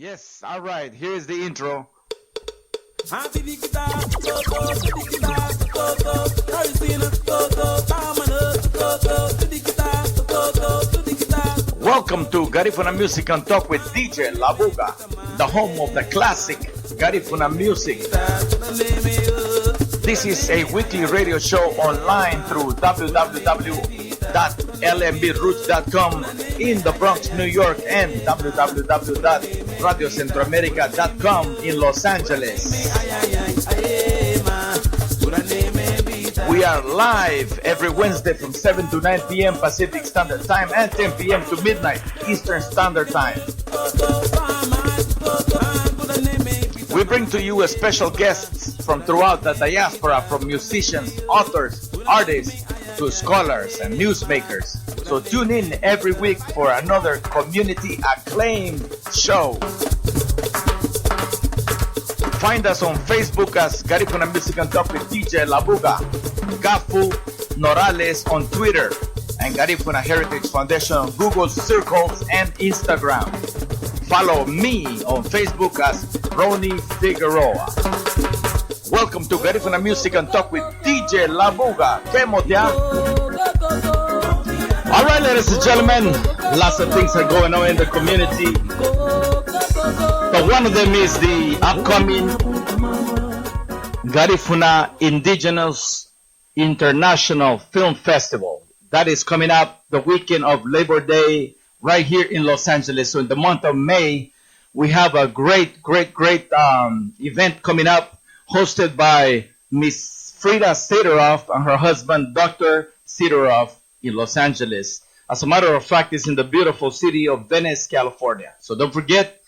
Yes, all right, here's the intro. Welcome to Garifuna Music and Talk with DJ Labuga, the home of the classic Garifuna music. This is a weekly radio show online through www.lmbroots.com in the Bronx, New York, and www.radiocentroamerica.com in Los Angeles. We are live every Wednesday from 7 to 9 p.m. Pacific Standard Time and 10 p.m. to midnight Eastern Standard Time. We bring to you special guests from throughout the diaspora, from musicians, authors, artists, to scholars and newsmakers. So tune in every week for another community acclaimed show. Find us on Facebook as Garifuna Music and Talk with DJ Labuga, GAHFU Norales on Twitter, and Garifuna Heritage Foundation on Google Circles and Instagram. Follow me on Facebook as Ronnie Figueroa. Welcome to Garifuna Music and Talk with DJ Labuga. All right, ladies and gentlemen, lots of things are going on in the community. But one of them is the upcoming Garifuna Indigenous International Film Festival. That is coming up the weekend of Labor Day right here in Los Angeles. So in the month of May, we have a great event coming up, hosted by Miss Rita and her husband, Dr. Sidorov, in Los Angeles. As a matter of fact, it's in the beautiful city of Venice, California. So don't forget,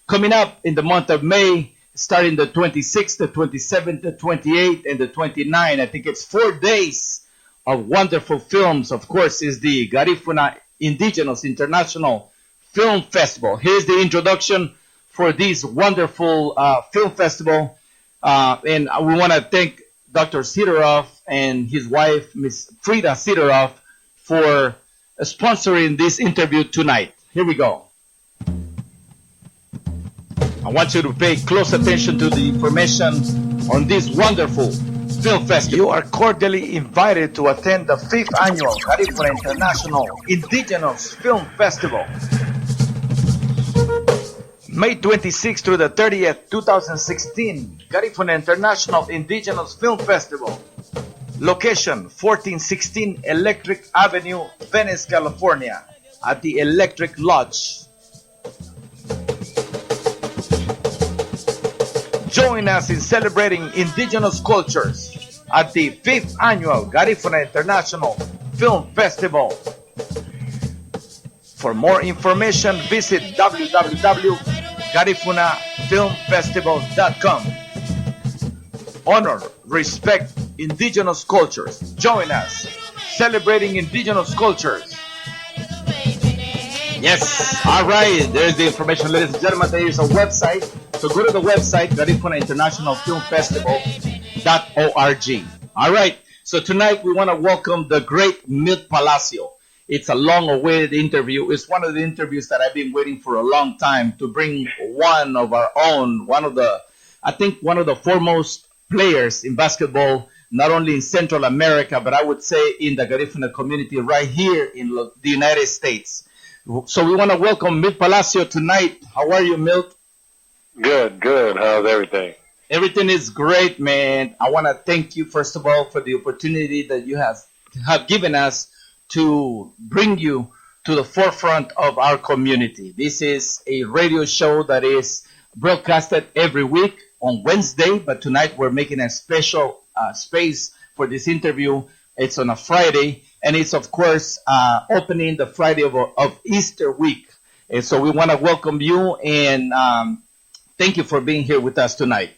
coming up in the month of May, starting the 26th, the 27th, the 28th, and the 29th. I think it's 4 days of wonderful films. Of course, is the Garifuna Indigenous International Film Festival. Here's the introduction for this wonderful film festival. And we want to thank Dr. Sidorov and his wife, Miss Rita Sidorov, for sponsoring this interview tonight. Here we go. I want you to pay close attention to the information on this wonderful film festival. You are cordially invited to attend the 5th annual Garifuna International Indigenous Film Festival, May 26th through the 30th, 2016. Garifuna International Indigenous Film Festival. Location, 1416 Electric Avenue, Venice, California, at the Electric Lodge. Join us in celebrating indigenous cultures at the 5th annual Garifuna International Film Festival. For more information, visit www.garifunafilmfestival.com. Honor, respect indigenous cultures. Join us celebrating indigenous cultures. Yes, all right, there's the information, ladies and gentlemen. There is a website. So go to the website, Garifuna International Film Festival.org. All right, so tonight we want to welcome the great Milt Palacio. It's a long-awaited interview. It's one of the interviews that I've been waiting for a long time to bring one of our own, one of the foremost players in basketball, not only in Central America, but I would say in the Garifuna community right here in the United States. So we want to welcome Milt Palacio tonight. How are you, Milt? Good. How's everything? Everything is great, man. I want to thank you, first of all, for the opportunity that you have given us to bring you to the forefront of our community. This is a radio show that is broadcasted every week on Wednesday, but tonight we're making a special space for this interview. It's on a Friday, and it's, of course, opening the Friday of Easter week. And so we want to welcome you and thank you for being here with us tonight.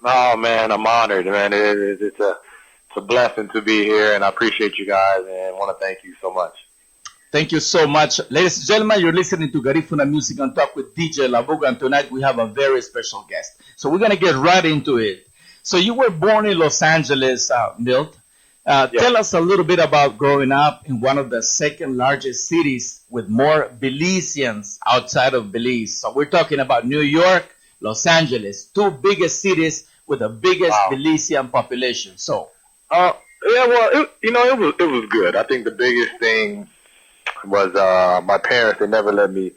Oh, man, I'm honored, man. It's a blessing to be here, and I appreciate you guys and want to thank you so much. Thank you so much. Ladies and gentlemen, you're listening to Garifuna Music and Talk with DJ Labuga, and tonight we have a very special guest. So we're going to get right into it. So you were born in Los Angeles, Milt. Tell us a little bit about growing up in one of the second largest cities with more Belizeans outside of Belize. So we're talking about New York, Los Angeles, two biggest cities with the biggest Belizean population. So, yeah, well, it was good. I think the biggest thing was my parents. They never let me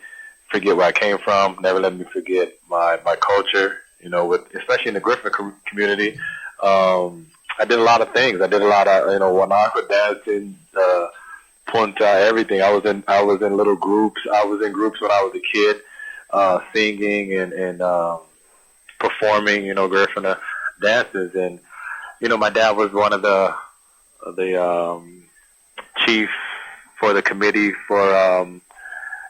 forget where I came from. Never let me forget my culture. Especially in the Griffin community. I did a lot of things. I did a lot of wanaka dancing, punta, everything. I was in little groups. I was in groups when I was a kid, singing and performing. Garifuna dances, and my dad was one of the chief for the committee for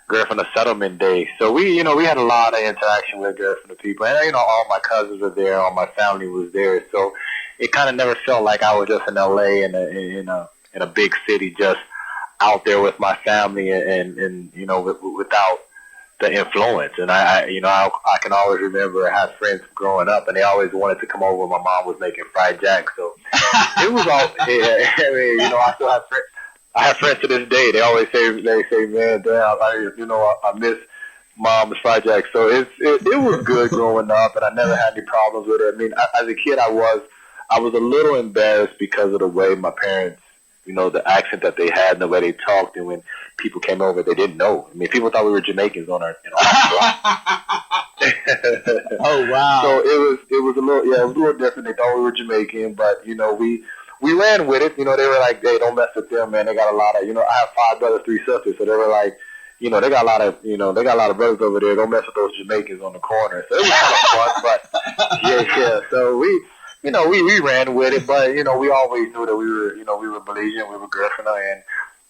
Garifuna Settlement Day. So we had a lot of interaction with Garifuna people, and all my cousins were there, all my family was there. So it kind of never felt like I was just in LA in a big city, just out there with my family and without the influence. And I can always remember I had friends growing up, and they always wanted to come over when my mom was making fried jack. So it was all. I still have friends. I have friends to this day. They always say, man, damn, I miss mom's fried jack. So it was good growing up, and I never had any problems with it. I mean, as a kid, I was a little embarrassed because of the way my parents, the accent that they had and the way they talked, and when people came over, they didn't know. I mean, people thought we were Jamaicans on our block. Oh wow! So it was a little different. They thought we were Jamaican, but we ran with it. They were like, hey, don't mess with them, man. They got a lot of, I have 5 brothers, 3 sisters, so they were like, they got a lot of, they got a lot of brothers over there. Don't mess with those Jamaicans on the corner. So it was kind of fun, but yeah. So we ran with it, but we always knew that we were Belizean, we were Garifuna,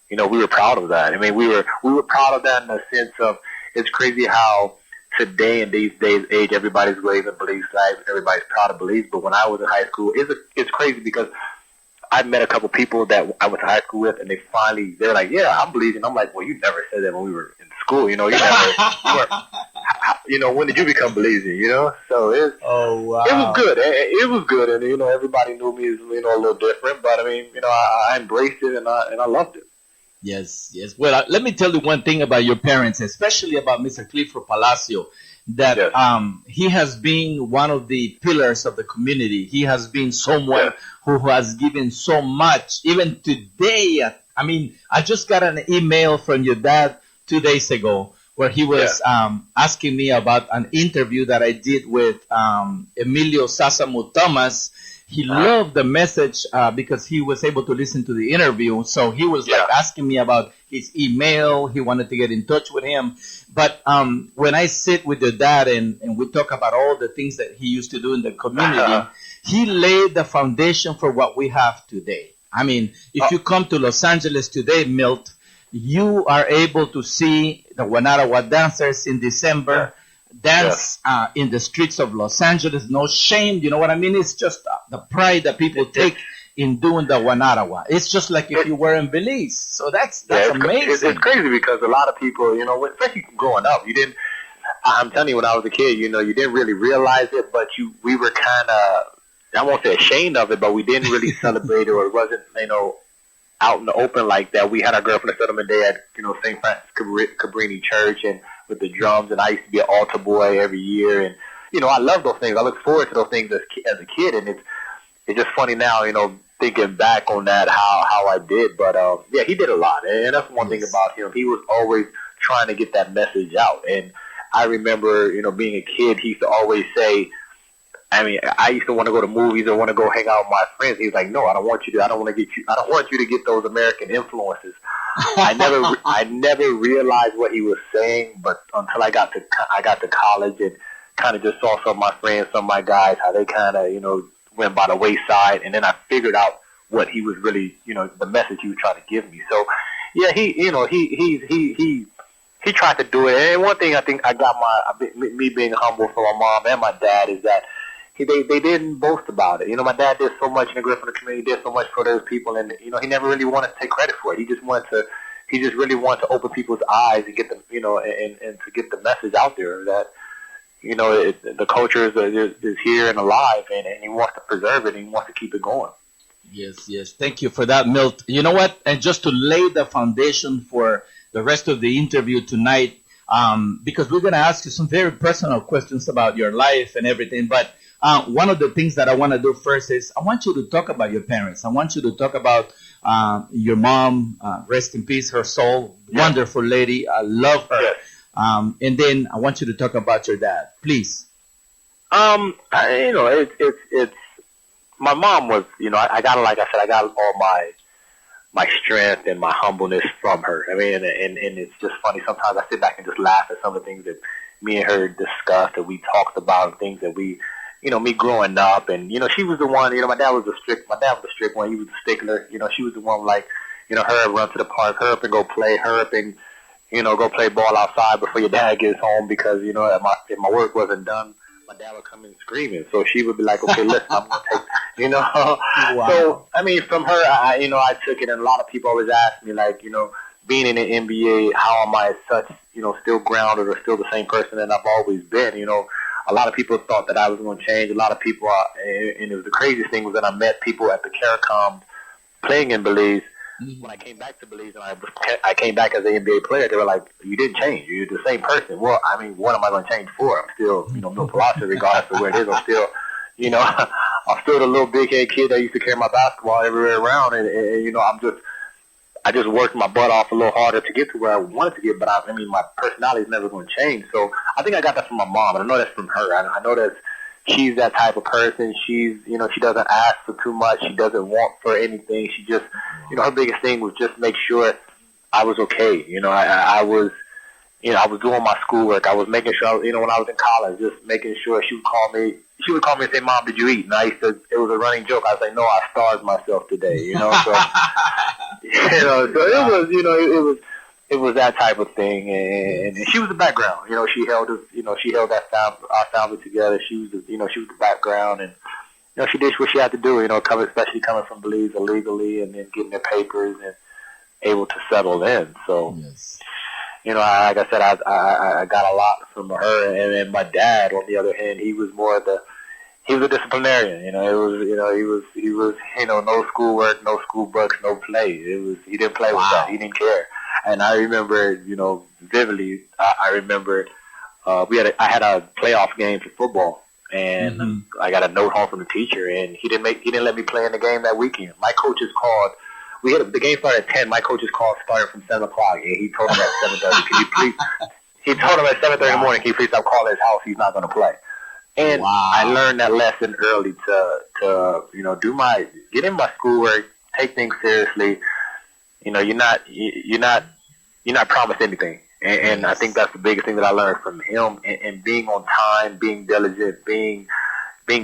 and we were proud of that. I mean, we were proud of that in the sense of it's crazy how today in these days age everybody's waving Belize flags, everybody's proud of Belize. But when I was in high school, it's crazy because I met a couple people that I went to high school with, and they're like, yeah, I'm Belizean. I'm like, well, you never said that when we were in school. You never, when did you become Belizean? So it was good. It was good, and everybody knew me as a little different, but I mean, I embraced it and I loved it. Yes. Well, let me tell you one thing about your parents, especially about Mr. Clifford Palacio, that he has been one of the pillars of the community. He has been someone who has given so much. Even today, I mean, I just got an email from your dad 2 days ago where he was asking me about an interview that I did with Emilio Sasamu Thomas. He loved the message because he was able to listen to the interview. So he was like asking me about his email. He wanted to get in touch with him. But when I sit with your dad and we talk about all the things that he used to do in the community, he laid the foundation for what we have today. I mean, if you come to Los Angeles today, Milt, you are able to see the Wanarawa dancers in December dance in the streets of Los Angeles. No shame. You know what I mean? It's just the pride that people take in doing the Wanarawa. It's just like if you were in Belize. So that's amazing. It's crazy because a lot of people, especially growing up, I'm telling you, when I was a kid, you didn't really realize it, but we were kind of, I won't say ashamed of it, but we didn't really celebrate it, or it wasn't, out in the open like that. We had our Garifuna Settlement Day at, St. Francis Cabrini Church, and with the drums, and I used to be an altar boy every year, and, I love those things. I look forward to those things as a kid, and it's just funny now, thinking back on that, how I did, but, he did a lot, and that's one thing about him. He was always trying to get that message out, and I remember, being a kid, he used to always say, I used to want to go to movies or want to go hang out with my friends. He was like, no, I don't want you to get those American influences. I never realized what he was saying, but until I got to college and kind of just saw some of my friends, some of my guys, how they kind of, went by the wayside, and then I figured out what he was really, the message he was trying to give me. So, yeah, he tried to do it. And one thing I think I got me being humble for my mom and my dad is that they didn't boast about it. My dad did so much in the Garifuna community, did so much for those people, and he never really wanted to take credit for it. He just really wanted to open people's eyes and get them, and to get the message out there that the culture is here and alive, and he wants to preserve it, and he wants to keep it going. Yes, yes. Thank you for that, Milt. You know what? And just to lay the foundation for the rest of the interview tonight, because we're going to ask you some very personal questions about your life and everything. But one of the things that I want to do first is I want you to talk about your parents. I want you to talk about your mom. Rest in peace, her soul. Yeah. Wonderful lady. I love her. Yes. And then I want you to talk about your dad, please. It's my mom was, I got, like I said, I got all my strength and my humbleness from her. I mean, and it's just funny. Sometimes I sit back and just laugh at some of the things that me and her discussed, that we talked about, and things that we, me growing up. And, she was the one, my dad was the strict one. He was a stickler. She was the one, like, her run to the park, her up and go play, her up and, go play ball outside before your dad gets home because, if my work wasn't done, my dad would come in screaming. So she would be like, okay, listen, I'm going to take, Wow. So, I mean, from her, I took it, and a lot of people always ask me, like, being in the NBA, how am I such, still grounded or still the same person that I've always been? A lot of people thought that I was going to change. A lot of people, and it was the craziest thing was that I met people at the CARICOM playing in Belize. When I came back to Belize and I came back as an NBA player, they were like, you didn't change. You're the same person. Well, I mean, what am I going to change for? I'm still, Milt Palacio, regardless of where it is. I'm still, I'm still the little big head kid that used to carry my basketball everywhere around. And I just worked my butt off a little harder to get to where I wanted to get. But I mean, my personality is never going to change. So I think I got that from my mom. And I know that's from her. I know that she's that type of person. She's, she doesn't ask for too much. She doesn't want for anything. She just, her biggest thing was just make sure I was okay. I was, I was doing my schoolwork. I was making sure, when I was in college, just making sure she would call me. She would call me and say, "Mom, did you eat?" And I used to, it was a running joke. I was like, "No, I starved myself today." So, so it was that type of thing. And she was the background. She held us, she held our family together. She was she was the background, and she did what she had to do. Especially coming from Belize illegally, and then getting their papers and able to settle in. So, Yes. like I said, I got a lot from her, and then my dad, on the other hand, he was a disciplinarian. He was no schoolwork, no school books, no play. He didn't play with that. He didn't care. And I remember, vividly. I remember I had a playoff game for football, and I got a note home from the teacher, and he didn't let me play in the game that weekend. My coaches called. The game started at 10. My coaches called starting from 7 o'clock, and he told him at 7:30. Can you please? He told him at 7:30 in the morning, "Can you please stop calling his house? He's not going to play." And I learned that lesson early to get in my schoolwork, take things seriously. You're not promised anything, and I think that's the biggest thing that I learned from him. And being on time, being diligent, being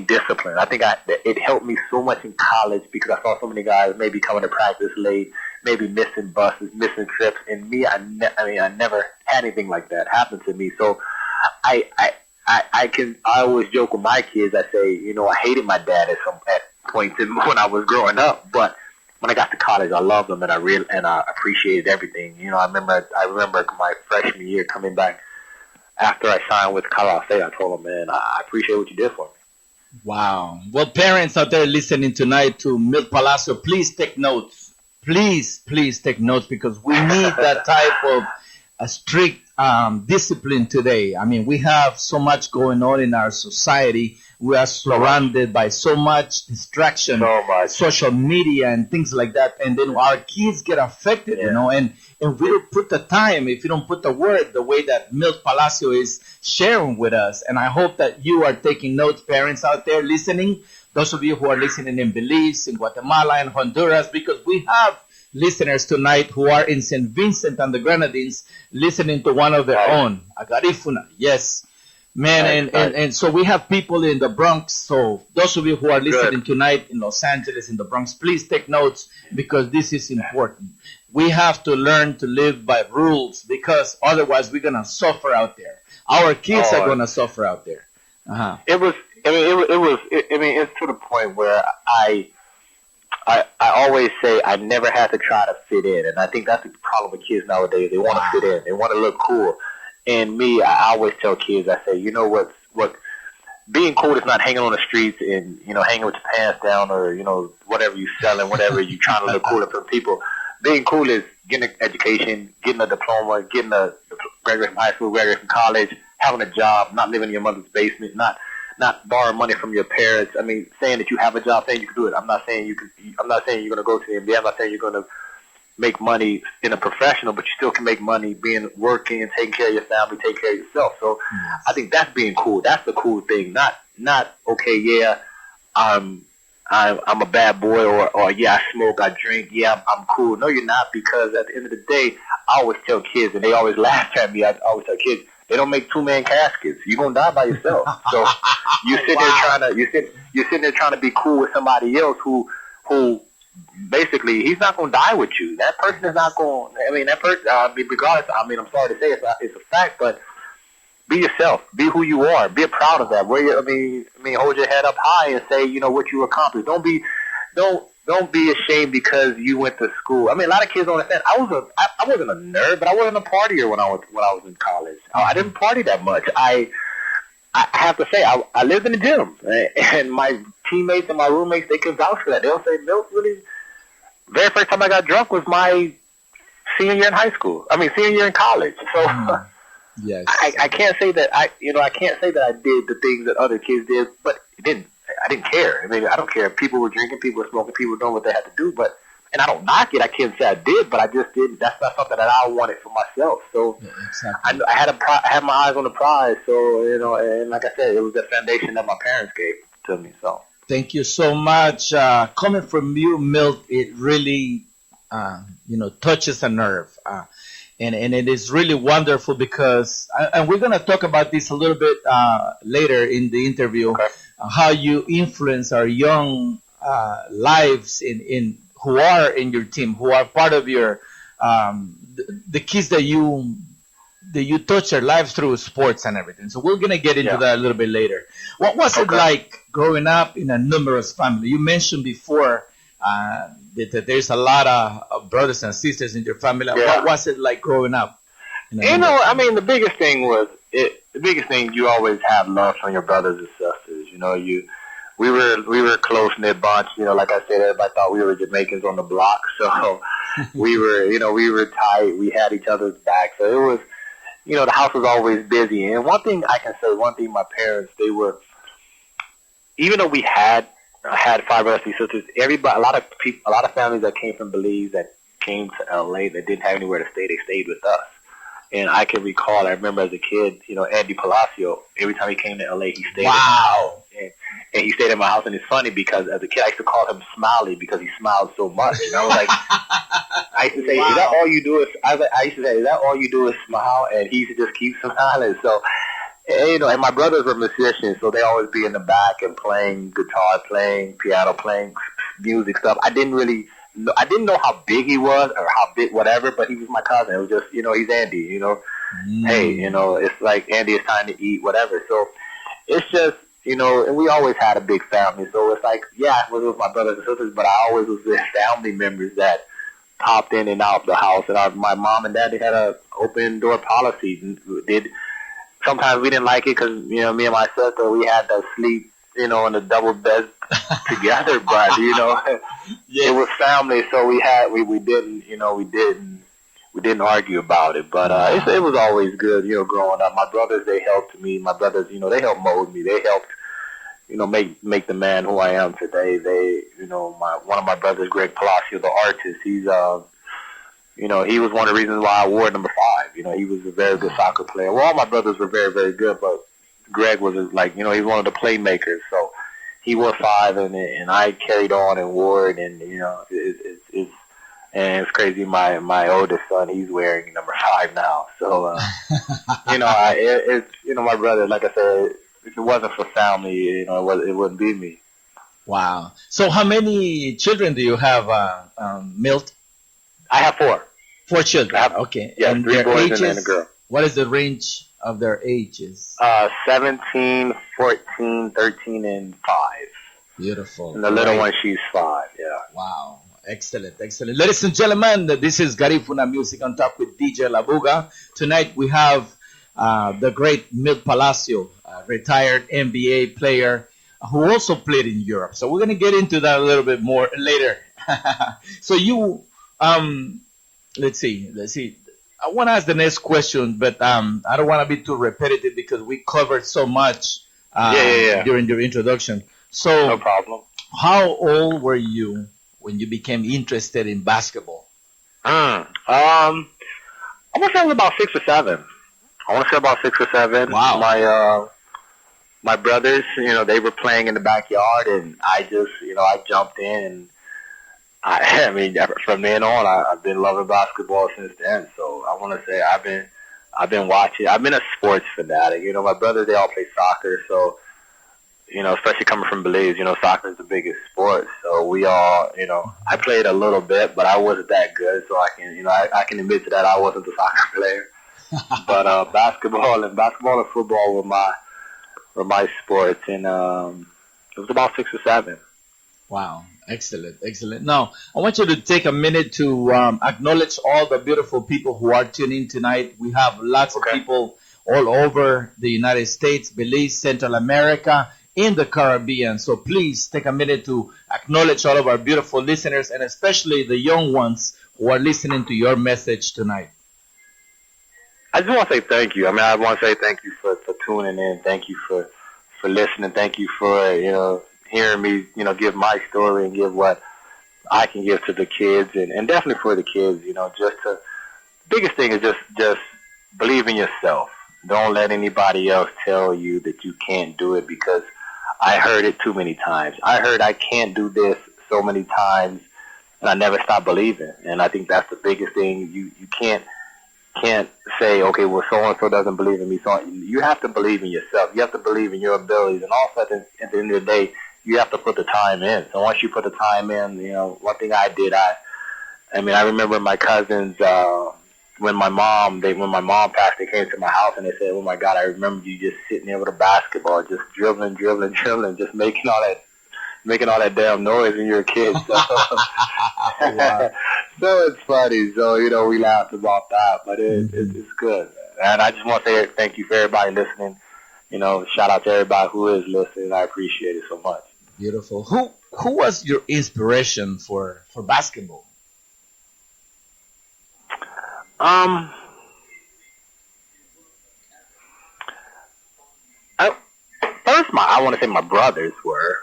disciplined. I think it helped me so much in college because I saw so many guys maybe coming to practice late, maybe missing buses, missing trips, and me, I never had anything like that happen to me. So I always joke with my kids. I say, I hated my dad at points when I was growing up, but when I got to college, I loved him and I appreciated everything. I remember my freshman year coming back after I signed with Colorado State. I told him, "Man, I appreciate what you did for me." Wow. Well, parents out there listening tonight to Milt Palacio, please take notes. Please take notes because we need that type of a strict discipline today. I mean, we have so much going on in our society. We are surrounded by so much distraction, social media and things like that. And then our kids get affected, and we don't put the time, if you don't put the word, the way that Milt Palacio is sharing with us. And I hope that you are taking notes, parents out there listening, those of you who are listening in Belize, in Guatemala, and Honduras, because we have listeners tonight who are in St. Vincent and the Grenadines listening to one of their own, a Garifuna. Yes. Man, and so we have people in the Bronx. So those of you who are listening tonight in Los Angeles, in the Bronx, please take notes because this is important. We have to learn to live by rules because otherwise we're going to suffer out there. Our kids are going to suffer out there. It's to the point where I always say I never had to try to fit in. And I think that's the problem with kids nowadays. They want to fit in. They want to look cool. And me, I always tell kids, I say, what being cool is not hanging on the streets and, hanging with your pants down or, whatever you selling, whatever you trying to look cool for people. Being cool is getting an education, getting a diploma, getting a graduate from high school, graduate from college, having a job, not living in your mother's basement, not borrowing money from your parents. I mean, saying that you have a job, saying you can do it. I'm not saying you're going to go to the NBA. I'm not saying you're going to make money in a professional, but you still can make money working, taking care of your family, taking care of yourself. So I think that's being cool. That's the cool thing. Not okay, yeah, I'm a bad boy or yeah, I smoke, I drink, yeah, I'm cool. No, you're not, because at the end of the day, I always tell kids, and they always laugh at me, I always tell kids, they don't make two-man caskets. You're gonna die by yourself. So you're sitting there trying to be cool with somebody else who basically, he's not going to die with you. That person is not going. I mean, that person. Regardless. I mean, I'm sorry to say it's a fact, but be yourself. Be who you are. Be proud of that. Hold your head up high and say, what you accomplished. Don't be ashamed because you went to school. I mean, a lot of kids don't understand. I wasn't a nerd, but I wasn't a partier when I was in college. I didn't party that much. I have to say, I lived in the gym, and my teammates and my roommates, they can vouch for that. They'll say, Milt, really, very first time I got drunk was my senior year in high school. Senior year in college. So yes, I can't say that I did the things that other kids did, but I didn't care. I mean, I don't care. People were drinking, people were smoking, people were doing what they had to do, and I don't knock it. I can't say I did, but I just didn't. That's not something that I wanted for myself. So exactly. I had my eyes on the prize. So and like I said, it was the foundation that my parents gave to me. So thank you so much. Coming from you, Milt, it really touches a nerve, and it is really wonderful because, and we're gonna talk about this a little bit later in the interview, okay. How you influence our young lives in who are in your team, who are part of your the kids that you touch their lives through sports and everything. So we're gonna get into that a little bit later. What was it like growing up in a numerous family? You mentioned before that there's a lot of brothers and sisters in your family. What was it like growing up? The biggest thing was the biggest thing, you always have love from your brothers and sisters. We were a close knit bunch. Like I said, everybody thought we were Jamaicans on the block. So we were tight. We had each other's back. So it was, the house was always busy. And one thing my parents, they were, even though we had 5 brothers and sisters, a lot of families that came from Belize that came to LA that didn't have anywhere to stay, they stayed with us. And I can recall, I remember as a kid, Andy Palacio, every time he came to LA, he stayed at my house. And he stayed at my house, and it's funny because as a kid, I used to call him Smiley because he smiled so much. I used to say, is that all you do is smile? And he used to just keep smiling. So, and my brothers were musicians, so they always be in the back and playing guitar, playing piano, playing music stuff. I didn't know how big he was or how big whatever, but he was my cousin. It was just, he's Andy, Hey, it's like, Andy, it's time to eat, whatever. So it's just, and we always had a big family. So it's like, I was with my brothers and sisters, but I always was with family members that popped in and out the house. And my mom and dad, they had a open door policy. Sometimes we didn't like it because, me and my sister, we had to sleep, in the double bed together, but it was family, so we didn't argue about it. But it was always good, growing up. My brothers, they helped me. My brothers, they helped mold me. They helped, make the man who I am today. They, one of my brothers, Greg Palacio, the artist, he's he was one of the reasons why I wore number 5. He was a very good soccer player. Well, all my brothers were very, very good, but Greg was like, he's one of the playmakers. So he wore 5, and I carried on and wore it, and it's crazy. My oldest son, he's wearing number 5 now. So my brother, like I said, if it wasn't for family, it wouldn't be me. Wow. So how many children do you have, Milt? I have 4. 4 children. Okay. Yeah, and 3 boys ages, and a girl. What is the range of their ages? 17, 14, 13, and 5. Beautiful. And the little one, she's 5. Yeah. Wow. Excellent. Ladies and gentlemen, this is Garifuna Music on Top with DJ Labuga. Tonight we have the great Milt Palacio, retired NBA player who also played in Europe. So we're going to get into that a little bit more later. So you, let's see. I want to ask the next question, but I don't want to be too repetitive because we covered so much during your introduction. So, no problem. How old were you when you became interested in basketball? I want to say I was about 6 or 7. Wow. My brothers, they were playing in the backyard, and I just, I jumped in, and I mean, from then on, I've been loving basketball since then. So I want to say I've been watching. I've been a sports fanatic. My brothers, they all play soccer, so especially coming from Belize, soccer is the biggest sport. So we all, I played a little bit, but I wasn't that good. So I can, I can admit to that I wasn't a soccer player. But basketball and football were my sports, and it was about 6 or 7. Wow. Excellent. Now, I want you to take a minute to acknowledge all the beautiful people who are tuning in tonight. We have lots of people all over the United States, Belize, Central America, in the Caribbean. So please take a minute to acknowledge all of our beautiful listeners, and especially the young ones who are listening to your message tonight. I just want to say thank you. I mean, I want to say thank you for tuning in. Thank you for listening. Thank you for, hearing me, give my story and give what I can give to the kids, and definitely for the kids, biggest thing is just believe in yourself. Don't let anybody else tell you that you can't do it, because I heard it too many times. I heard I can't do this so many times, and I never stopped believing. And I think that's the biggest thing. You can't say, okay, well, so-and-so doesn't believe in me. So you have to believe in yourself. You have to believe in your abilities. And also at the end of the day, you have to put the time in. So once you put the time in, one thing I did, I remember my cousins, when my mom passed, they came to my house and they said, oh my God, I remember you just sitting there with a basketball, just dribbling, just making all that damn noise when you're a kid. So, so it's funny. So, we laughed about that, but it's good. And I just want to say thank you for everybody listening. Shout out to everybody who is listening. I appreciate it so much. Beautiful. Who was your inspiration for basketball? I want to say my brothers were.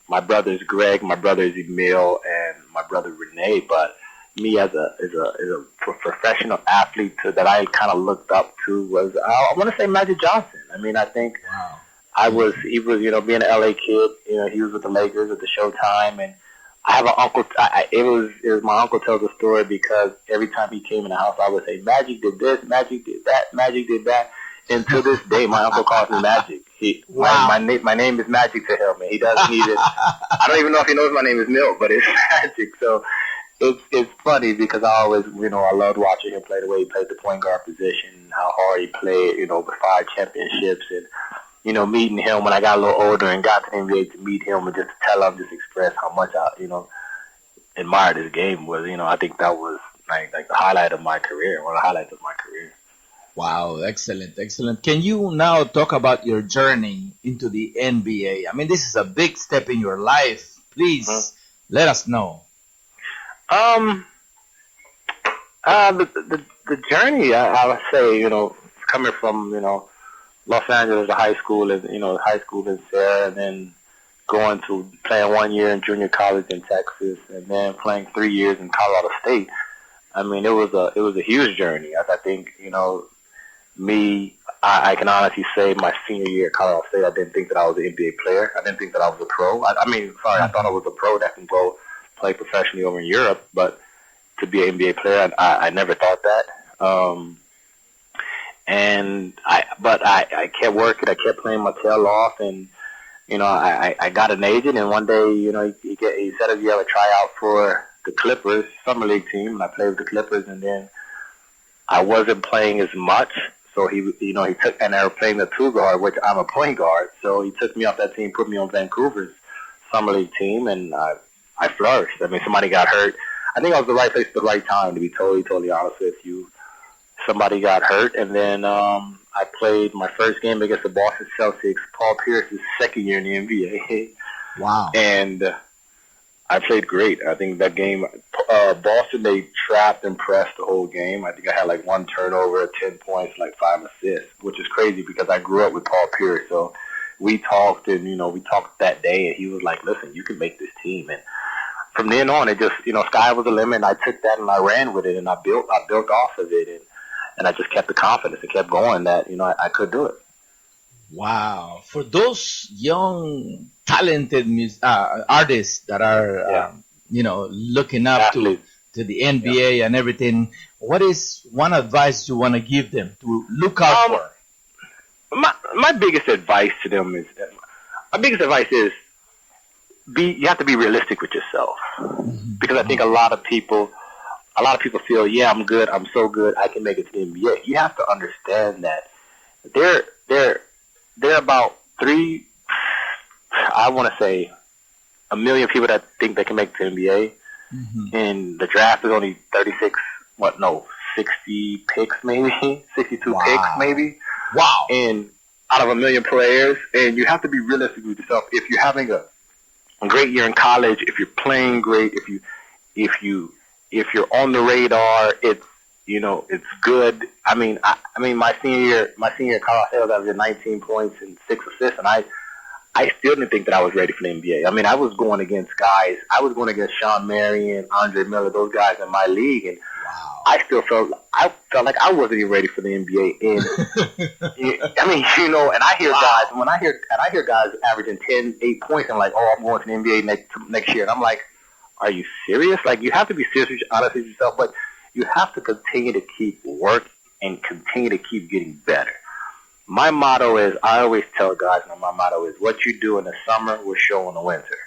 My brothers Greg, my brothers Emil, and my brother Renee. But me as a professional athlete that I kind of looked up to was, I want to say, Magic Johnson. I mean, I think he was, being an LA kid, he was with the Lakers at the Showtime, and I have an uncle. It was my uncle tells the story because every time he came in the house, I would say, Magic did this, Magic did that, Magic did that. And to this day, my uncle calls me Magic. My name is Magic to him, and he doesn't even. I don't even know if he knows my name is Milt, but it's Magic. So it's funny because I always, I loved watching him play the way he played the point guard position, how hard he played, with 5 championships, and meeting him when I got a little older and got to the NBA to meet him and just to tell him, just express how much I, admired his game was, I think that was like the highlight of my career, one of the highlights of my career. Wow, excellent. Can you now talk about your journey into the NBA? I mean, this is a big step in your life. Please let us know. The journey, I would say, coming from, Los Angeles to high school, and, high school in Sarah, and then going to playing 1 year in junior college in Texas, and then playing 3 years in Colorado State. I mean, it was a huge journey. I think, I can honestly say my senior year at Colorado State, I didn't think that I was an NBA player. I didn't think that I was a pro. I thought I was a pro that can go play professionally over in Europe, but to be an NBA player, I never thought that. I kept working. I kept playing my tail off, and I got an agent. And one day, he said, "If you ever try out for the Clippers summer league team," and I played with the Clippers, and then I wasn't playing as much. So he took, and they were playing the 2 guard, which I'm a point guard. So he took me off that team, put me on Vancouver's summer league team, and I flourished. I mean, somebody got hurt. I think I was the right place at the right time, to be totally honest with you. Somebody got hurt, and then I played my first game against the Boston Celtics, Paul Pierce's second year in the NBA. Wow. And I played great. I think that game, Boston, they trapped and pressed the whole game. I think I had like 1 turnover, 10 points, like 5 assists, which is crazy because I grew up with Paul Pierce. So we talked, and, we talked that day, and he was like, listen, you can make this team. And from then on, it just, sky was the limit, and I took that and I ran with it, and I built off of it, and I just kept the confidence and kept going that, I could do it. Wow. For those young, talented artists that are, looking up to the NBA and everything, what is one advice you want to give them to look out for? My biggest advice to them is, you have to be realistic with yourself. Because I think a lot of people feel, yeah, I'm good, I'm so good, I can make it to the NBA. You have to understand that there are about I want to say, 1 million people that think they can make it to the NBA. And the draft is only 60 picks maybe, 62 picks maybe. Wow. And out of 1 million players, and you have to be realistic with yourself. If you're having a great year in college, if you're playing great, if you're on the radar, it's good. I mean, my senior year at Colorado, I was at 19 points and 6 assists, and I still didn't think that I was ready for the NBA. I mean, I was going against guys. I was going against Sean Marion, Andre Miller, those guys in my league, and I still felt like I wasn't even ready for the NBA. And I mean, and I hear guys I hear guys averaging 8 points, and like, oh, I'm going to the NBA next year, and I'm like, are you serious? Like, you have to be serious, honest with yourself, but you have to continue to keep working and continue to keep getting better. My motto is, I always tell guys, my motto is, what you do in the summer will show in the winter.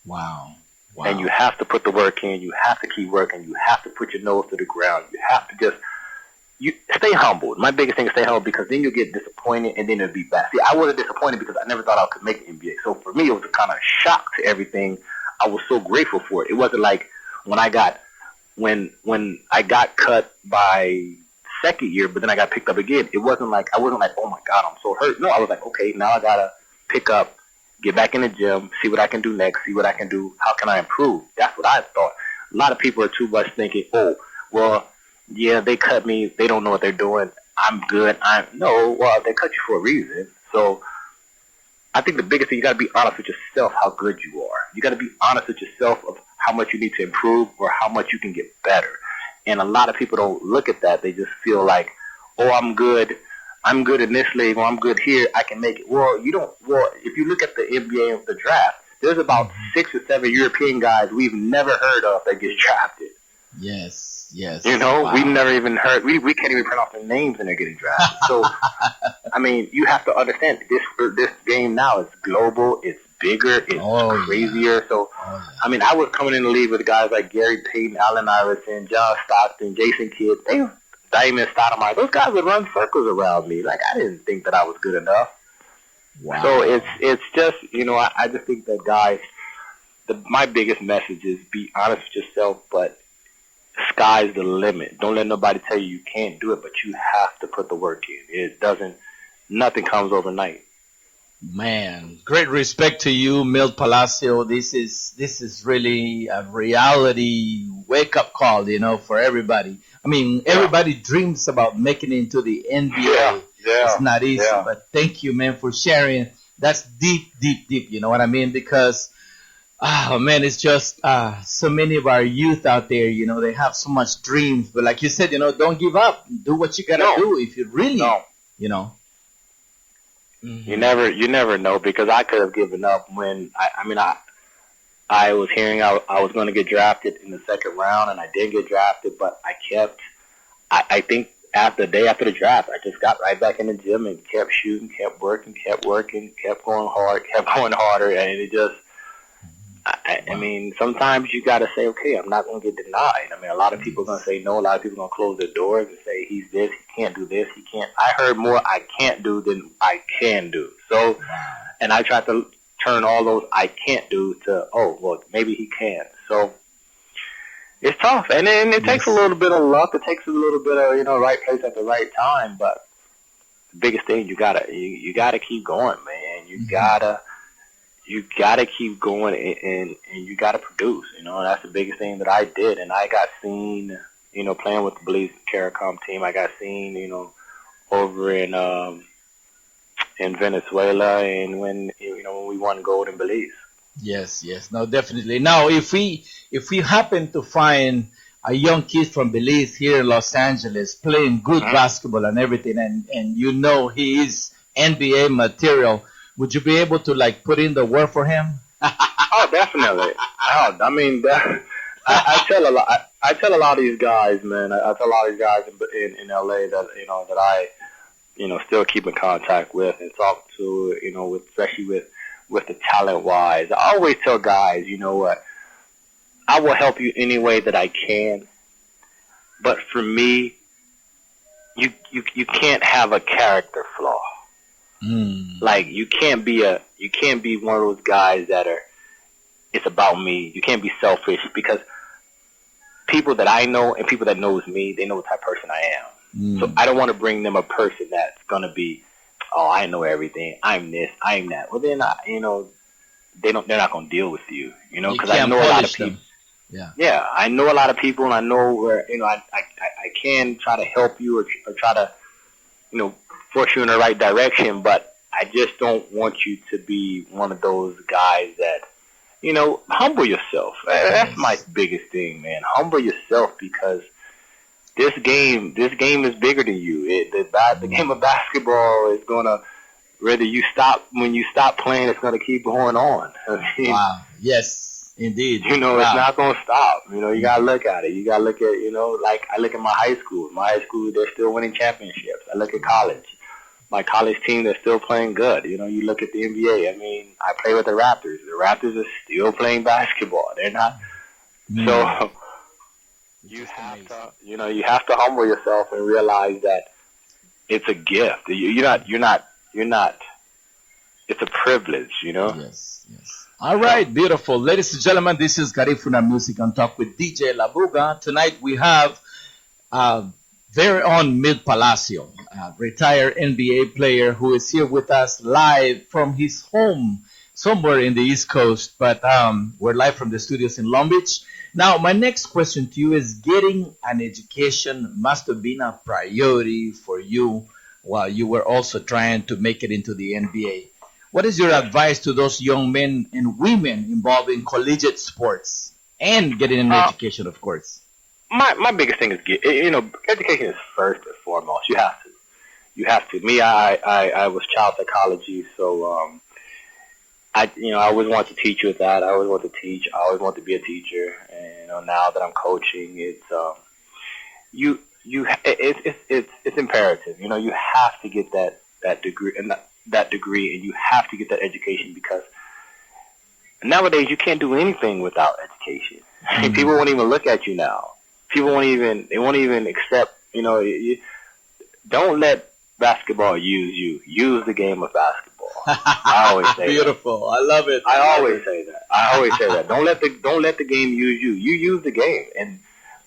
Wow. And you have to put the work in. You have to keep working. You have to put your nose to the ground. You have to just stay humble. My biggest thing is stay humble, because then you'll get disappointed and then it'll be bad. See, I wasn't disappointed because I never thought I could make the NBA. So for me, it was a kind of shock to everything. I was so grateful for it. It wasn't like when I got cut by second year, but then I got picked up again. I wasn't like, oh my God, I'm so hurt. No, I was like, okay, now I gotta pick up, get back in the gym, see what I can do next, see what I can do, how can I improve? That's what I thought. A lot of people are too much thinking, oh, well, yeah, they cut me, they don't know what they're doing, I'm good. Well, they cut you for a reason. So I think the biggest thing, you gotta be honest with yourself how good you are. You gotta be honest with yourself of how much you need to improve or how much you can get better. And a lot of people don't look at that. They just feel like, oh, I'm good in this league, or I'm good here, I can make it. Well, if you look at the NBA of the draft, there's about 6 or 7 European guys we've never heard of that get drafted. Yes. Wow. We've never even heard, we can't even pronounce their names and they're getting drafted. So, I mean, you have to understand, this game now is global, it's bigger, it's crazier. Yeah. So, I mean, I was coming in the league with guys like Gary Payton, Allen Iverson, John Stockton, Jason Kidd, Diamond Stoudemire. Those guys would run circles around me. Like, I didn't think that I was good enough. Wow. So it's just, I just think that guys, my biggest message is be honest with yourself, but sky's the limit. Don't let nobody tell you can't do it, but you have to put the work in. Nothing comes overnight. Man, great respect to you, Milt Palacio. This is really a reality wake-up call, for everybody. I mean, everybody dreams about making it into the NBA. It's not easy, but thank you, man, for sharing. That's deep, deep, deep, you know what I mean? Because, man, it's just so many of our youth out there, they have so much dreams. But like you said, don't give up. Do what you got to do if you really, Mm-hmm. You never know, because I could have given up when I was hearing I was going to get drafted in the second round, and I did get drafted, but I think after the day after the draft, I just got right back in the gym and kept shooting, kept working, kept going hard, kept going harder, and it just, I mean, sometimes you got to say, okay, I'm not going to get denied. I mean, a lot of people are going to say no. A lot of people are going to close their doors and say, he's this, he can't do this, he can't. I heard more I can't do than I can do. So, and I tried to turn all those I can't do to, oh, well, maybe he can. So, it's tough. And then it takes a little bit of luck. It takes a little bit of, right place at the right time. But the biggest thing you gotta keep going, man. You gotta keep going and you gotta produce. You know, that's the biggest thing that I did, and I got seen, you know, playing with the Belize-American team. I got seen, you know, over in Venezuela, and when we won gold in Belize. Yes, yes, no, definitely. Now, if we happen to find a young kid from Belize here in Los Angeles playing good basketball and everything, and you know he is NBA material, would you be able to like put in the work for him? Oh, definitely. Oh, I mean, I tell a lot. I tell a lot of these guys, man. I tell a lot of these guys in LA that that I still keep in contact with and talk to, especially with the talent wise. I always tell guys, you know what, I will help you any way that I can, but for me, you can't have a character flaw. Like you can't be one of those guys that are, it's about me. You can't be selfish, because people that I know and people that knows me, they know what type of person I am. So I don't want to bring them a person that's gonna be, oh, I know everything. I'm this. I'm that. Well, they're not. They're not gonna deal with you. Because I know a lot of people. Yeah, I know a lot of people, and I know where I can try to help you or try to force you in the right direction, but I just don't want you to be one of those guys that humble yourself. That's my biggest thing, man. Humble yourself, because this game is bigger than you. The game of basketball is gonna, when you stop playing, it's gonna keep going on. I mean, wow. Yes, indeed. It's not gonna stop. You gotta look at it. You gotta look at like I look at my high school. My high school, they're still winning championships. I look at college. My college team, they're still playing good. You look at the NBA. I mean, I play with the Raptors. The Raptors are still playing basketball. They're not. So you have to, you have to humble yourself and realize that it's a gift. You're not. It's a privilege. Yes, yes. All right, beautiful. Ladies and gentlemen, this is Garifuna Music on Talk with DJ Labuga. Tonight we have very own Milt Palacio, a retired NBA player who is here with us live from his home somewhere in the East Coast, but we're live from the studios in Long Beach. Now, my next question to you is, getting an education must have been a priority for you while you were also trying to make it into the NBA. What is your advice to those young men and women involved in collegiate sports and getting an education, of course? My biggest thing is education is first and foremost. You have to. Me, I was child psychology, so I always wanted to teach with that. I always wanted to teach. I always wanted to be a teacher. And now that I'm coaching, it's it's imperative. You have to get that degree and that degree, and you have to get that education, because nowadays you can't do anything without education. People won't even look at you now. People won't even accept. Don't let basketball use you. Use the game of basketball. I always say beautiful. That. I love it. I always say that. Don't let the game use you. You use the game,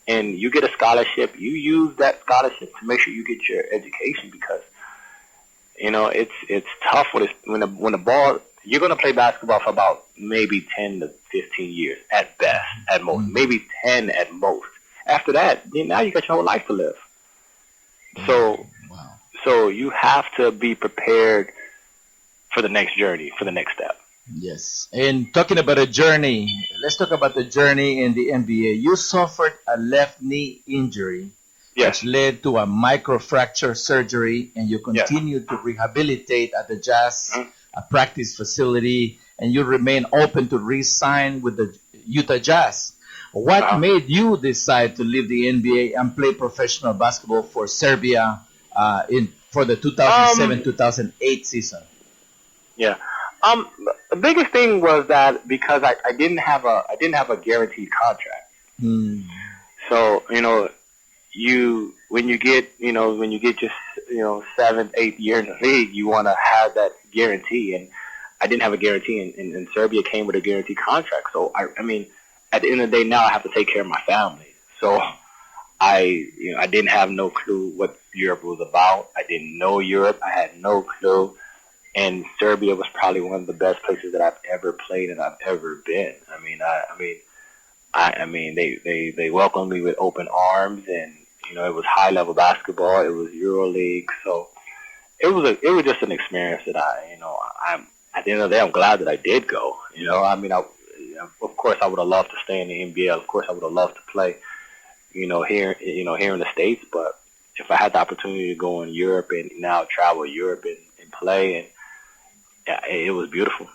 and you get a scholarship. You use that scholarship to make sure you get your education, because it's tough when the ball. You're gonna play basketball for about maybe 10 to 15 years at best, at most, maybe 10 at most. After that, now you got your whole life to live. So you have to be prepared for the next journey, for the next step. Yes. And talking about a journey, let's talk about the journey in the NBA. You suffered a left knee injury, which led to a microfracture surgery, and you continued to rehabilitate at the Jazz a practice facility, and you remain open to re-sign with the Utah Jazz. What made you decide to leave the NBA and play professional basketball for Serbia for the 2007-2008 season? Yeah. The biggest thing was that because I didn't have a guaranteed contract. So when you get your 7th, 8th year in the league, you want to have that guarantee, and I didn't have a guarantee, and Serbia came with a guaranteed contract. So I mean, at the end of the day, now I have to take care of my family. So I didn't have no clue what Europe was about. I didn't know Europe. I had no clue. And Serbia was probably one of the best places that I've ever played and I've ever been. They welcomed me with open arms, and it was high level basketball. It was EuroLeague, so it was just an experience that I'm at the end of the day I'm glad that I did go. Of course I would have loved to stay in the NBA. Of course I would have loved to play, here in the States. But if I had the opportunity to go in Europe and now travel Europe and play, and yeah, it was beautiful.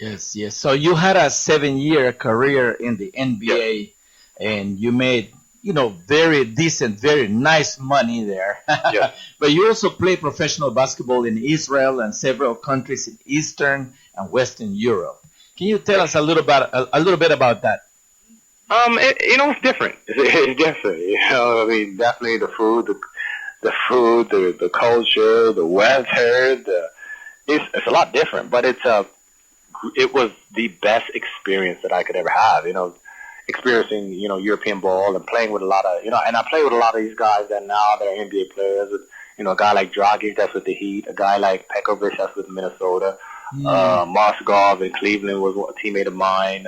Yes, yes. So you had a 7-year career in the NBA, and you made, very decent, very nice money there. Yes. But you also played professional basketball in Israel and several countries in Eastern and Western Europe. Can you tell us a little bit about that? It's different. It's different. Definitely the food, the culture, the weather, it's a lot different, but it was the best experience that I could ever have. Experiencing European ball and playing with a lot of and I play with a lot of these guys that now they're NBA players. With a guy like Dragic that's with the Heat, a guy like Pekovic that's with Minnesota, Moskov in Cleveland was a teammate of mine.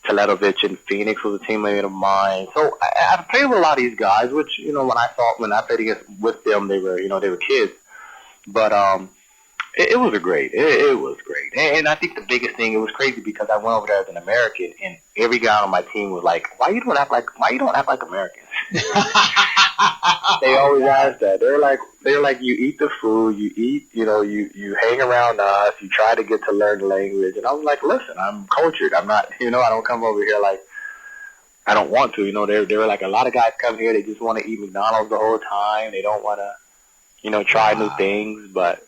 Teletovic in Phoenix was a teammate of mine. So I've played with a lot of these guys, which when I played with them, they were kids, but it was great. It was great. And I think the biggest thing, it was crazy because I went over there as an American, and every guy on my team was like, why you don't act like Americans? They always ask that. They're like, you eat the food, you eat, you hang around us, you try to get to learn the language. And I was like, listen, I'm cultured. I'm not, I don't come over here like I don't want to. They were like, a lot of guys come here, they just want to eat McDonald's the whole time. They don't want to, try new things. But,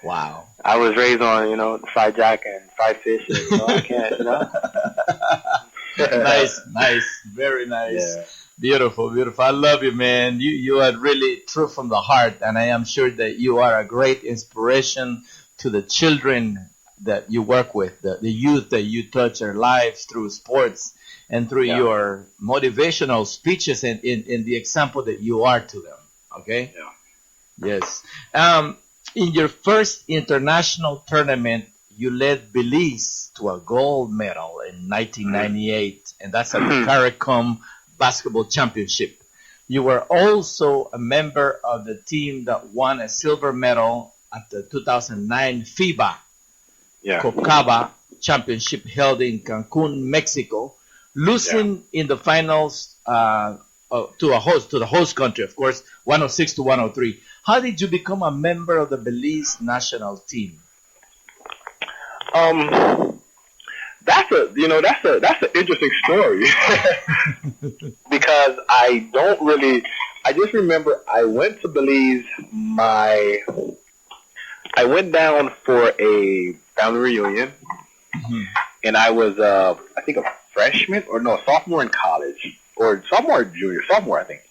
wow. I was raised on, fried jack and fried fish. And, I can't, Nice. Very nice. Yeah. Beautiful. I love you, man. You are really true from the heart, and I am sure that you are a great inspiration to the children that you work with, the youth that you touch their lives through sports and through your motivational speeches and in the example that you are to them. Okay? Yeah. Yes. In your first international tournament, you led Belize to a gold medal in 1998, and that's at the CARICOM Basketball Championship. You were also a member of the team that won a silver medal at the 2009 FIBA Cocaba Championship held in Cancun, Mexico, losing in the finals to the host country, of course, 106 to 103. How did you become a member of the Belize national team? That's an interesting story because I just remember I went to Belize. I went down for a family reunion, and I was I think a freshman or no, sophomore in college, or sophomore or junior, sophomore I think.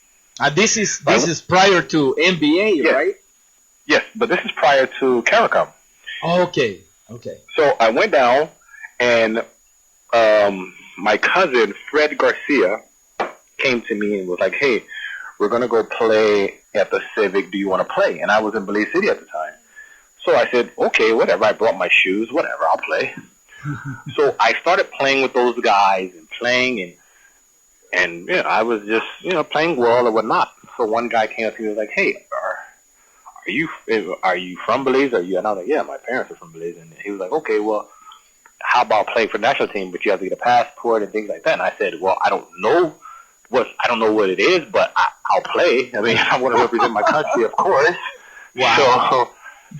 This is prior to NBA, right? Yes, but this is prior to CARICOM. Oh, okay. So I went down, and my cousin Fred Garcia came to me and was like, "Hey, we're gonna go play at the Civic. Do you want to play?" And I was in Belize City at the time, so I said, "Okay, whatever." I brought my shoes, whatever, I'll play. So I started playing with those guys and playing, and I was just playing well or whatnot. So one guy came up to me and was like, "Hey, are you from Belize? Are you?" And I was like, "Yeah, my parents are from Belize." And he was like, "Okay, well, how about playing for the national team? But you have to get a passport and things like that." And I said, "Well, I don't know what it is, but I'll play. I mean, I want to represent my country, of course." Wow.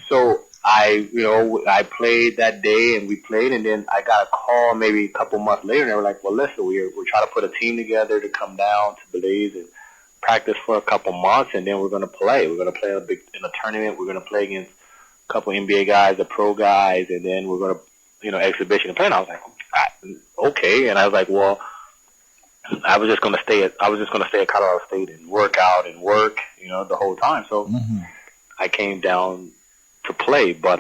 So I played that day, and we played, and then I got a call maybe a couple months later, and they were like, "Well, listen, we're trying to put a team together to come down to Belize and practice for a couple months, and then we're going to play. We're going to play in a tournament. We're going to play against a couple NBA guys, the pro guys, and then we're going to exhibition and play." And I was like, "Okay." And I was like, "Well, I was just going to stay at Colorado State and work out and work, the whole time." So I came down to play, but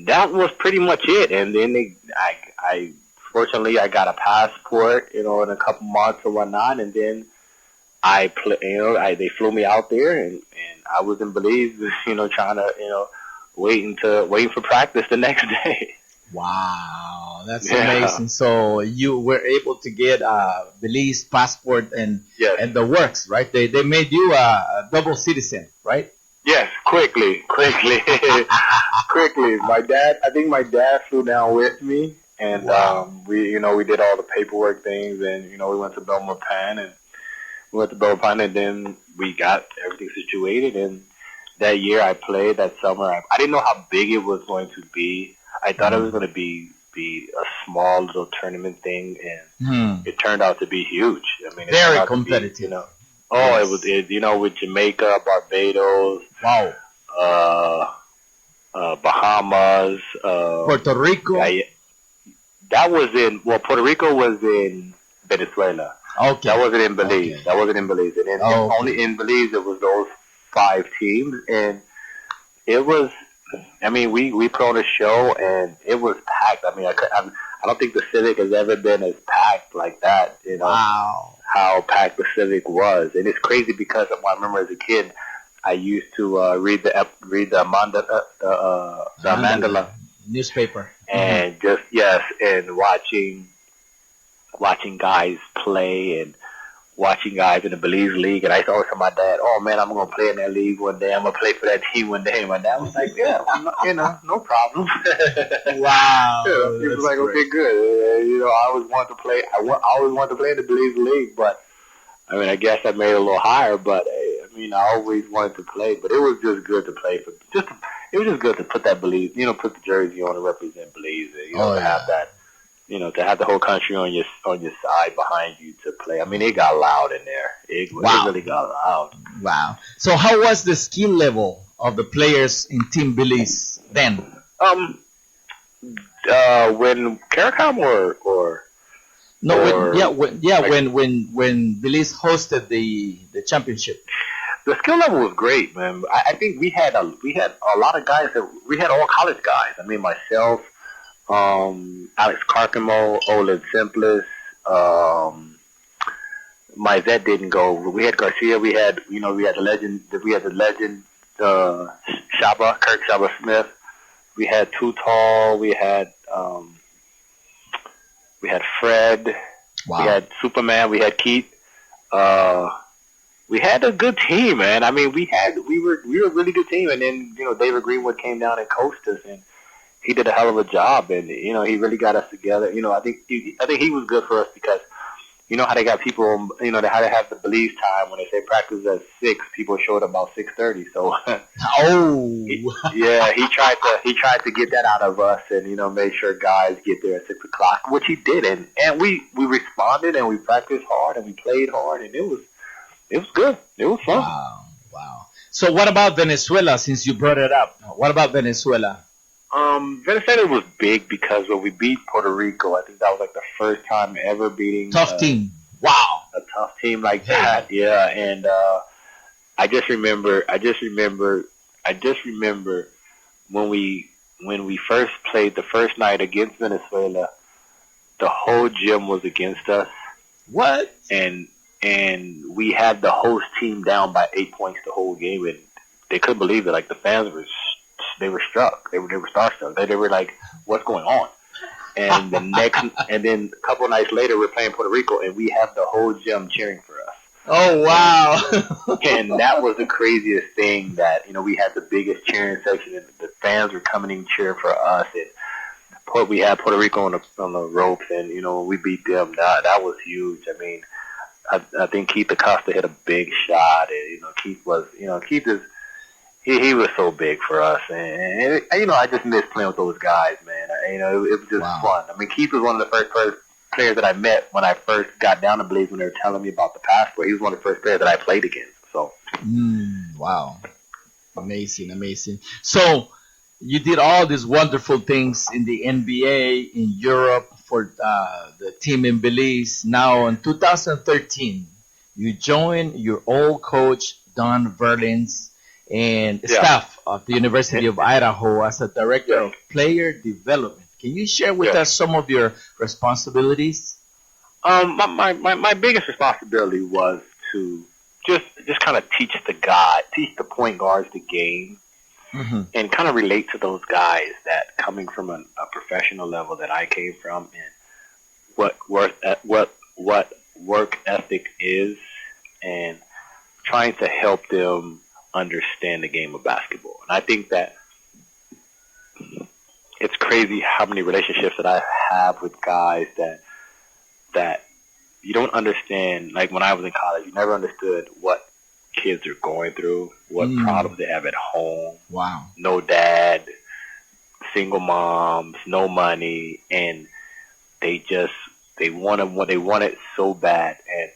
that was pretty much it. And then I fortunately, I got a passport, in a couple months or whatnot, and then they flew me out there, and I was in Belize, trying to, waiting for practice the next day. Wow, that's Yeah. amazing. So you were able to get a Belize passport and Yes. and the works, right? They made you a double citizen, right? Yes, quickly. Quickly. I think my dad flew down with me, and Wow. we did all the paperwork things, and we went to Belmopan, and then we got everything situated. And that year I played, that summer, I didn't know how big it was going to be. I thought it was going to be a small little tournament thing, and it turned out to be huge. I mean, it turned Very out to be, competitive. It was, with Jamaica, Barbados, Wow. Bahamas, Puerto Rico. that was Puerto Rico was in Venezuela. Okay. That wasn't in Belize. Okay. That wasn't in Belize. And then Okay. only in Belize it was those 5 teams, and it was. I mean, we put on a show, and it was packed. I mean, I don't think the Civic has ever been as packed like that. Wow. How packed the Civic was, and it's crazy because I remember as a kid, I used to read the Mandala newspaper, and and watching guys play and watching guys in the Belize League, and I always tell my dad, "Oh man, I'm gonna play in that league one day. I'm gonna play for that team one day." And my dad was like, "Yeah, no problem." Wow. He was like, "Okay, good." I always wanted to play. I always wanted to play in the Belize League, but I mean, I guess I made it a little higher. But I always wanted to play. But it was just good to play for. It was just good to put that Belize, put the jersey on and represent Belize. To have that. To have the whole country on your side behind you to play. I mean, it got loud in there. It really got loud. Wow. So how was the skill level of the players in Team Belize then? When CARICOM or when Belize hosted the championship. The skill level was great, man. I think we had a lot of guys we had all college guys. I mean, myself, Alex Carcamo, Olin Simplis, my vet didn't go. We had Garcia. We had the legend. Kirk Shaba Smith. We had Too Tall. We had Fred. Wow. We had Superman. We had Keith. We had a good team, man. I mean, we were a really good team. And then David Greenwood came down and coached us, and he did a hell of a job. And he really got us together. I think he was good for us because how they got people. How they have the Belize time when they say practice at 6, people showed up about 6:30. So he tried to get that out of us, and make sure guys get there at 6:00, which he did, and we responded, and we practiced hard, and we played hard, and it was good. It was fun. Wow. So what about Venezuela? Since you brought it up, what about Venezuela? Venezuela was big because when we beat Puerto Rico, I think that was like the first time ever beating tough team. Wow, a tough team like that. Yeah, and I just remember when we first played the first night against Venezuela, the whole gym was against us. What? And we had the host team down by 8 points the whole game, and they couldn't believe it. Like the fans were struck. They were starstruck. They were like, "What's going on?" And then a couple of nights later, we're playing Puerto Rico, and we have the whole gym cheering for us. Oh wow! And that was the craziest thing that we had the biggest cheering section, and the fans were coming in cheering for us. And we had Puerto Rico on the ropes, and we beat them. That was huge. I mean, I think Keith Acosta hit a big shot, and Keith is. He was so big for us, and I just miss playing with those guys, man. It was just fun. I mean, Keith was one of the first players that I met when I first got down to Belize when they were telling me about the passport. He was one of the first players that I played against. So, wow, amazing. So you did all these wonderful things in the NBA, in Europe for the team in Belize. Now in 2013, you joined your old coach Don Verlins and staff of the University of Idaho as a director of player development. Can you share with us some of your responsibilities? My biggest responsibility was to just kind of teach the point guards the game, and kind of relate to those guys that coming from a professional level that I came from, and what work ethic is, and trying to help them understand the game of basketball. And I think that it's crazy how many relationships that I have with guys that you don't understand. Like when I was in college, you never understood what kids are going through, what problems they have at home. Wow. No dad, single moms, no money, and they want it so bad. And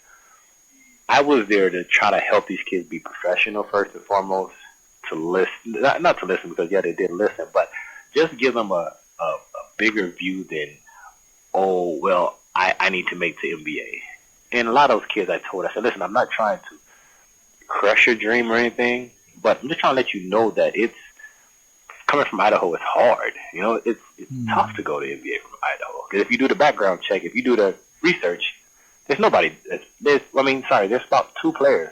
I was there to try to help these kids be professional first and foremost, to listen, not to listen because they did listen, but just give them a bigger view than, oh, well, I need to make the NBA. And a lot of those kids I said, listen, I'm not trying to crush your dream or anything, but I'm just trying to let you know that it's, coming from Idaho, it's hard. You know, it's tough to go to the NBA from Idaho. Because if you do the background check, if you do the research, there's nobody, there's about 2 players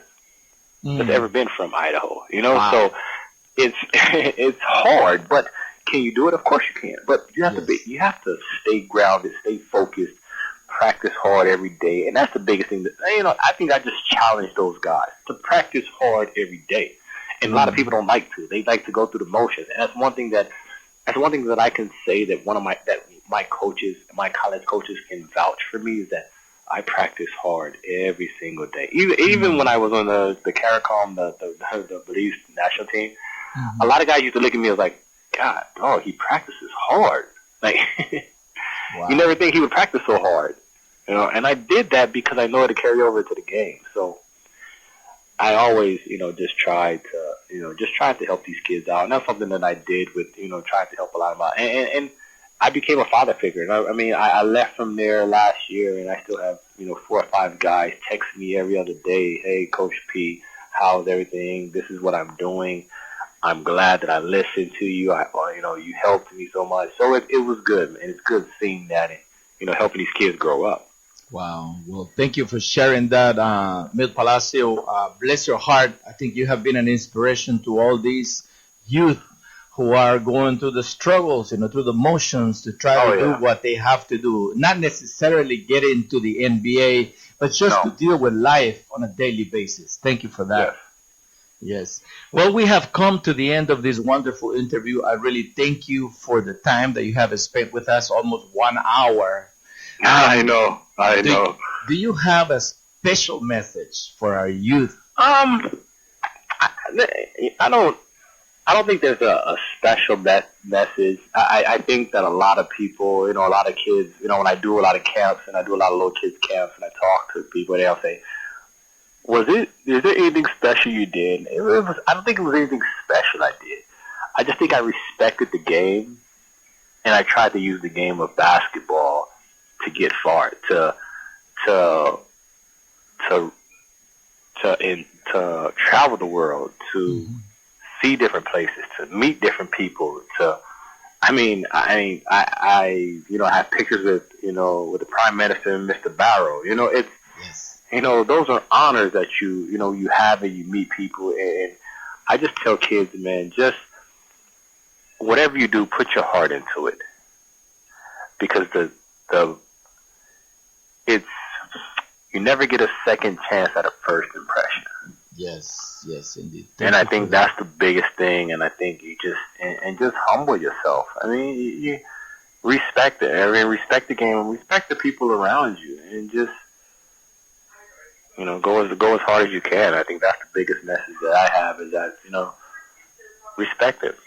that's ever been from Idaho. You know, so it's hard, but can you do it? Of course you can. But you have to stay grounded, stay focused, practice hard every day. And that's the biggest thing I think I just challenge those guys to practice hard every day. And a lot of people don't like to. They like to go through the motions. And that's one thing that I can say that my coaches, my college coaches can vouch for me, is that I practice hard every single day. Even when I was on the CARICOM, the Belize national team, a lot of guys used to look at me as like, God, dog, he practices hard. Like, you never think he would practice so hard. You know, and I did that because I know it to carry over to the game. So I always, just tried to help these kids out. And that's something that I did with, trying to help a lot of them out. And I became a father figure. And I left from there last year, and I still have, 4 or 5 guys text me every other day. Hey, Coach P, how's everything? This is what I'm doing. I'm glad that I listened to you. You helped me so much. So it was good, man. It's good seeing that and, helping these kids grow up. Wow. Well, thank you for sharing that, Milt Palacio. Bless your heart. I think you have been an inspiration to all these youth who are going through the struggles, through the motions to try to do what they have to do. Not necessarily get into the NBA, but just to deal with life on a daily basis. Thank you for that. Yes. Well, we have come to the end of this wonderful interview. I really thank you for the time that you have spent with us, almost 1 hour. I know. Do you have a special message for our youth? I don't think there's a special message. I think that a lot of people, a lot of kids, when I do a lot of camps and I do a lot of little kids camps and I talk to people, they'll say, is there anything special you did? I don't think it was anything special I did. I just think I respected the game, and I tried to use the game of basketball to get far, to travel the world, to see different places, to meet different people. I have pictures with the Prime Minister and Mr. Barrow. Those are honors that you have, and you meet people. And I just tell kids, man, just whatever you do, put your heart into it, because you never get a second chance at a first impression. Yes, indeed. And I think that's the biggest thing. And I think you just humble yourself. You respect it. Respect the game and respect the people around you, and just go as hard as you can. I think that's the biggest message that I have, is that respect it.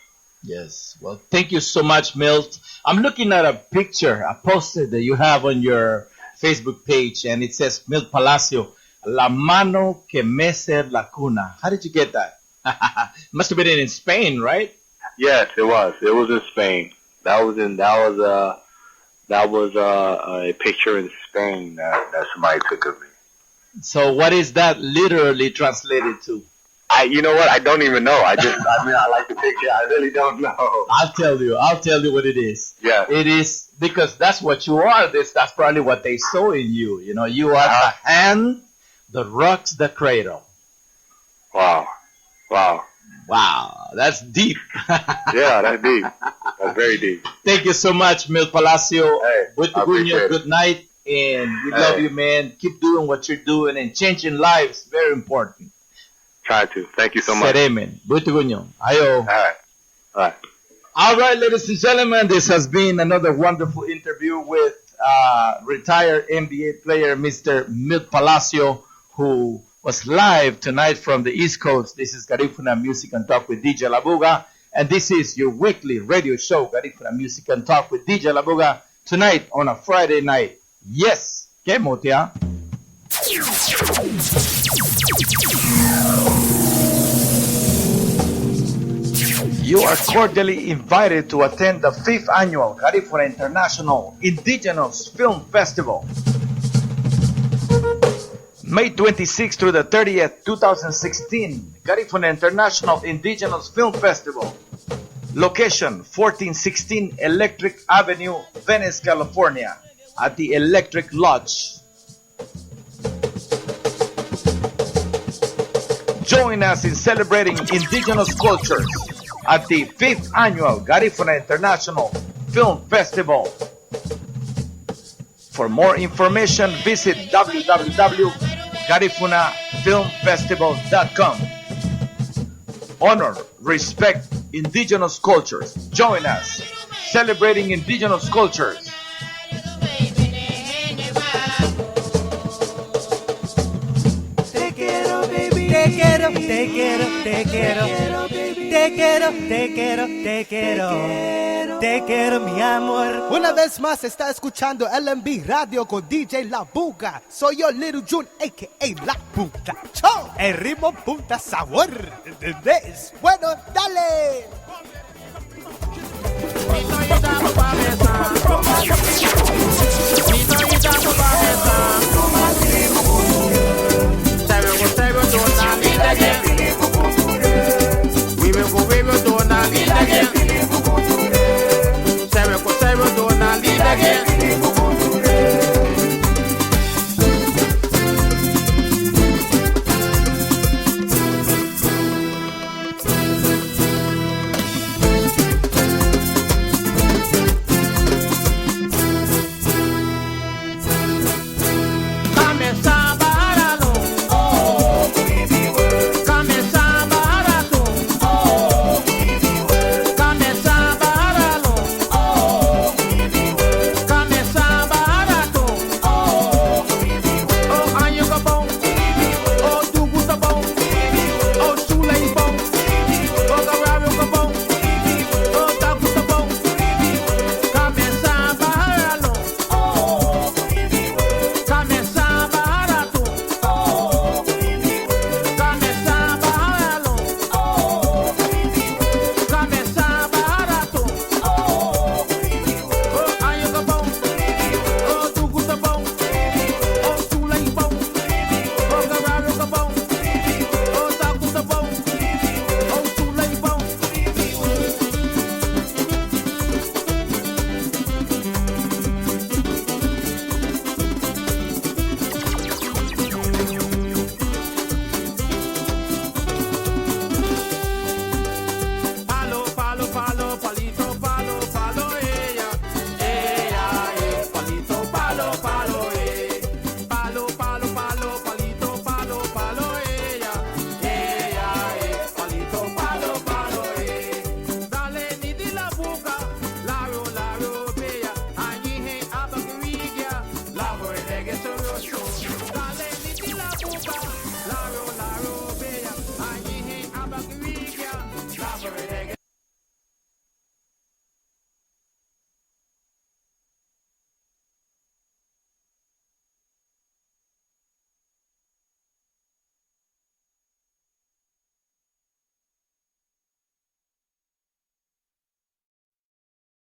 Yes. Well, thank you so much, Milt. I'm looking at a picture, a poster that you have on your Facebook page, and it says Milt Palacio, La mano que mece la cuna. How did you get that? Must have been in Spain, right? Yes, it was. It was in Spain. That was a picture in Spain that somebody took of me. So what is that literally translated to? You know what? I don't even know. I like the picture. I really don't know. I'll tell you what it is. Yeah. It is because that's what you are. That's probably what they saw in you. You know, you are the hand that rocks the cradle. Wow. Wow, that's deep. Yeah, that's deep. That's very deep. Thank you so much, Milt Palacio. Hey, Good night, and we love you, man. Keep doing what you're doing and changing lives. Very important. Try to. Thank you so much. Seremen. Butugunyo. Ayo. All right. All right, ladies and gentlemen, this has been another wonderful interview with retired NBA player Mr. Milt Palacio, who was live tonight from the East Coast. This is Garifuna Music and Talk with DJ Labuga, and this is your weekly radio show, Garifuna Music and Talk with DJ Labuga, tonight on a Friday night. Yes, que motia. You are cordially invited to attend the 5th annual Garifuna International Indigenous Film Festival, May 26th through the 30th, 2016, Garifuna International Indigenous Film Festival. Location, 1416 Electric Avenue, Venice, California, at the Electric Lodge. Join us in celebrating indigenous cultures at the 5th annual Garifuna International Film Festival. For more information, visit www.garifunafilmfestival.com. Honor, respect indigenous cultures. Join us celebrating indigenous cultures. Te quiero, mi amor. Una vez más está escuchando LMB Radio con DJ Labuga. Soy yo, Little June, a.k.a. Labuga. ¡Chao! El ritmo punta sabor. ¿Entendés? Bueno, dale.